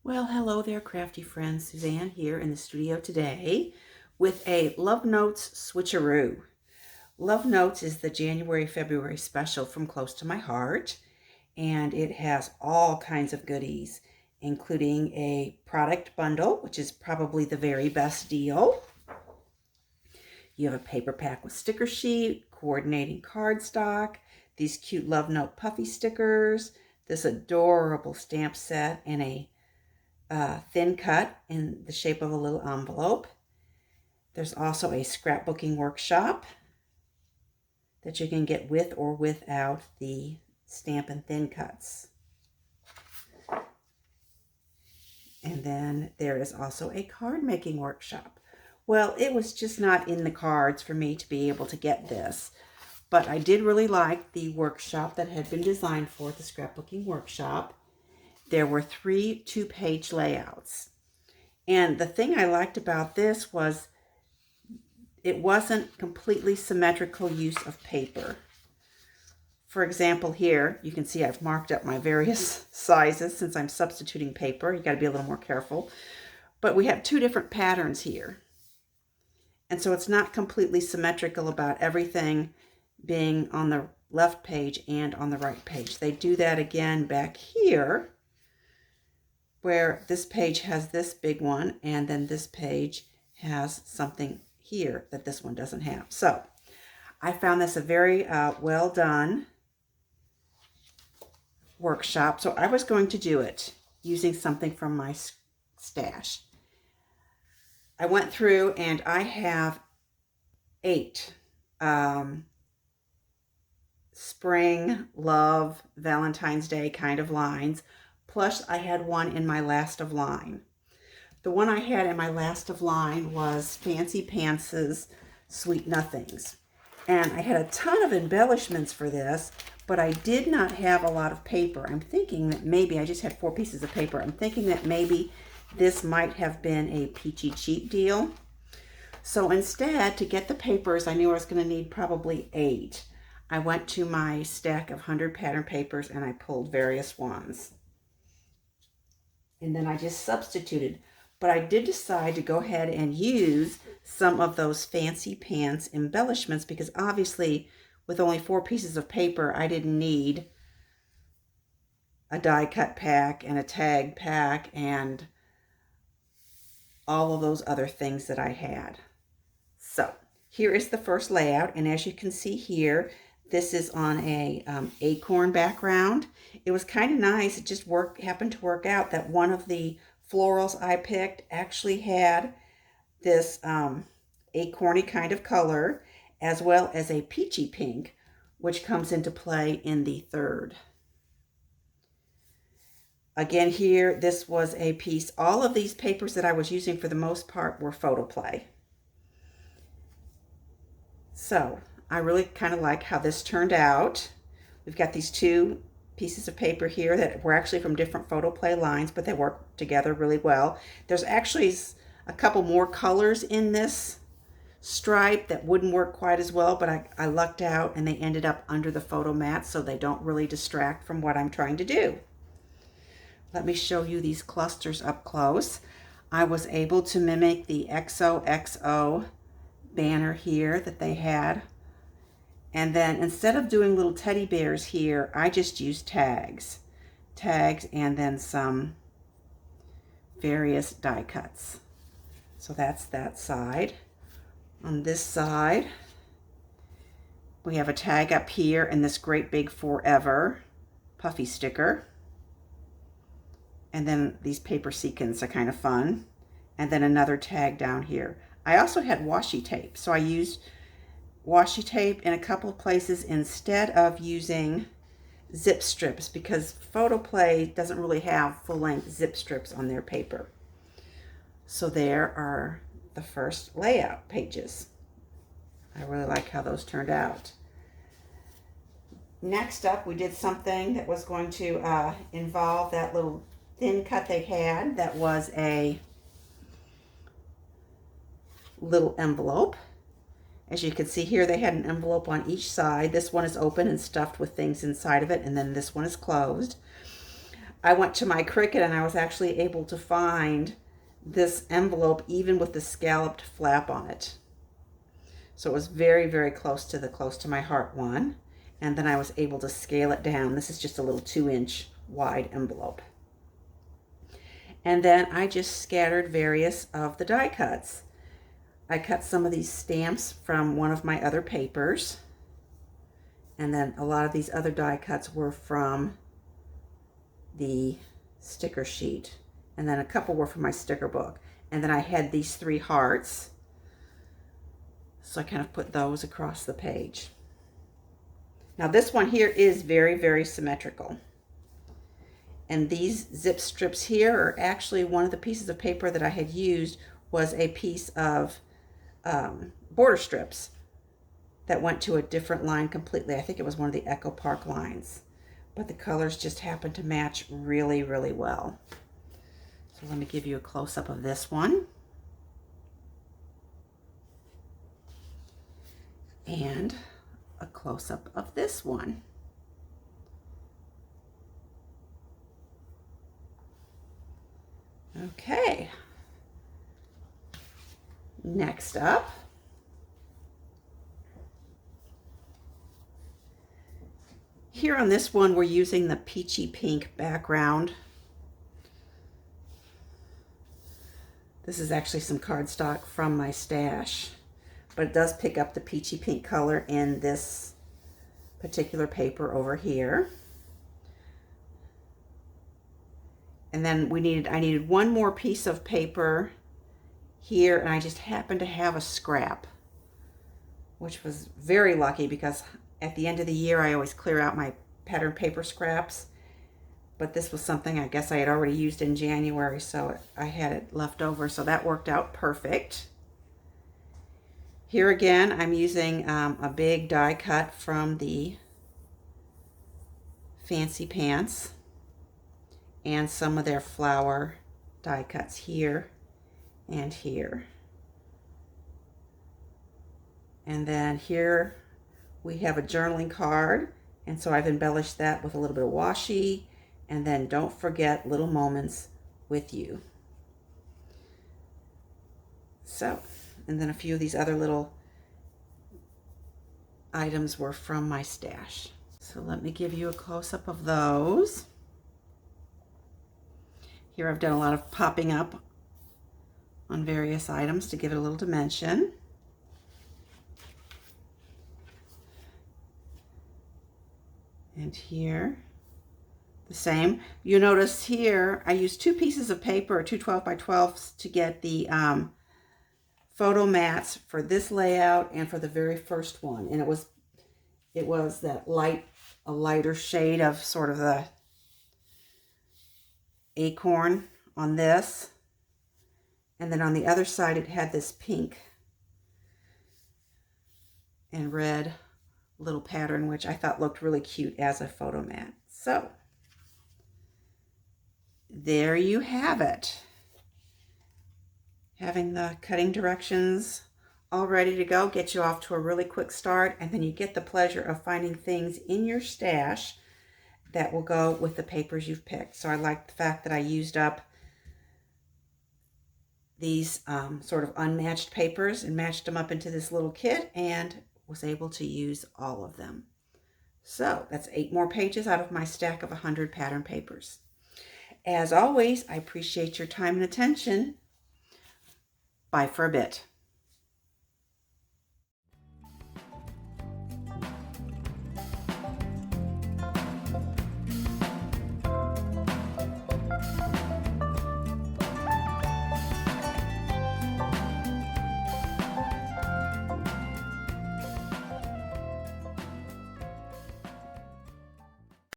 Well, hello there, crafty friends. Suzanne here in the studio today with a Love Notes Switcheroo. Love Notes is the January-February special from Close to My Heart, and it has all kinds of goodies, including a product bundle, which is probably the very best deal. You have a paper pack with sticker sheet, coordinating cardstock, these cute Love Note puffy stickers, this adorable stamp set, and a thin cut in the shape of a little envelope. There's also a scrapbooking workshop that you can get with or without the stamp and thin cuts. And then there is also a card making workshop. Well, it was just not in the cards for me to be able to get this, but I did really like the workshop that had been designed for the scrapbooking workshop. There were 3 2-page layouts. And the thing I liked about this was it wasn't completely symmetrical use of paper. For example, here, you can see I've marked up my various sizes since I'm substituting paper. You got to be a little more careful. But we have 2 different patterns here. And so it's not completely symmetrical about everything being on the left page and on the right page. They do that again back here, where this page has this big one, and then this page has something here that this one doesn't have. So I found this a very well done workshop. So I was going to do it using something from my stash. I went through and I have 8 spring, love, Valentine's Day kind of lines. Plus, I had one in my last of line. The one I had in my last of line was Fancy Pants's Sweet Nothings. And I had a ton of embellishments for this, but I did not have a lot of paper. I'm thinking that maybe, I just had 4 pieces of paper. I'm thinking that maybe this might have been a peachy cheap deal. So instead, to get the papers, I knew I was going to need probably 8. I went to my stack of 100 pattern papers and I pulled various ones. And then I just substituted. But I did decide to go ahead and use some of those Fancy Pants embellishments because obviously with only 4 pieces of paper, I didn't need a die cut pack and a tag pack and all of those other things that I had. So here is the first layout. And as you can see here, this is on a acorn background. It was kind of nice. It just happened to work out that one of the florals I picked actually had this acorny kind of color, as well as a peachy pink, which comes into play in the third. Again here, this was a piece. All of these papers that I was using for the most part were Photoplay. So I really kind of like how this turned out. We've got these 2 pieces of paper here that were actually from different Photoplay lines, but they work together really well. There's actually a couple more colors in this stripe that wouldn't work quite as well, but I lucked out and they ended up under the photo mat so they don't really distract from what I'm trying to do. Let me show you these clusters up close. I was able to mimic the XOXO banner here that they had. And then instead of doing little teddy bears here, I just used tags. Tags and then some various die cuts. So that's that side. On this side, we have a tag up here and this great big forever puffy sticker. And then these paper sequins are kind of fun. And then another tag down here. I also had washi tape, so I used washi tape in a couple of places instead of using zip strips because Photoplay doesn't really have full-length zip strips on their paper. So there are the first layout pages. I really like how those turned out. Next up, we did something that was going to involve that little thin cut they had that was a little envelope. As you can see here, they had an envelope on each side. This one is open and stuffed with things inside of it, and then this one is closed. I went to my Cricut and I was actually able to find this envelope even with the scalloped flap on it. So it was very, very close to my heart one. And then I was able to scale it down. This is just a little 2-inch wide envelope. And then I just scattered various of the die cuts. I cut some of these stamps from one of my other papers. And then a lot of these other die cuts were from the sticker sheet. And then a couple were from my sticker book. And then I had these 3 hearts. So I kind of put those across the page. Now this one here is very, very symmetrical. And these zip strips here are actually one of the pieces of paper that I had used was a piece of border strips that went to a different line completely. I think it was one of the Echo Park lines. But the colors just happened to match really, really well. So let me give you a close-up of this one. And a close-up of this one. Okay. Next up, here on this one, we're using the peachy pink background. This is actually some cardstock from my stash, but it does pick up the peachy pink color in this particular paper over here. And then I needed one more piece of paper here, and I just happened to have a scrap, which was very lucky because at the end of the year I always clear out my pattern paper scraps, but this was something I guess I had already used in January, so I had it left over, so that worked out perfect. Here again, I'm using a big die cut from the Fancy Pants and some of their flower die cuts here and here. And then here we have a journaling card, and so I've embellished that with a little bit of washi, and then don't forget little moments with you. So, and then a few of these other little items were from my stash. So let me give you a close-up of those. Here I've done a lot of popping up on various items to give it a little dimension. And here, the same. You notice here, I used 2 pieces of paper, 2 12 by 12s to get the photo mats for this layout and for the very first one. And it was that a lighter shade of sort of the acorn on this. And then on the other side, it had this pink and red little pattern, which I thought looked really cute as a photo mat. So there you have it. Having the cutting directions all ready to go, get you off to a really quick start, and then you get the pleasure of finding things in your stash that will go with the papers you've picked. So I like the fact that I used up these sort of unmatched papers and matched them up into this little kit and was able to use all of them. So that's 8 more pages out of my stack of 100 pattern papers. As always, I appreciate your time and attention. Bye for a bit.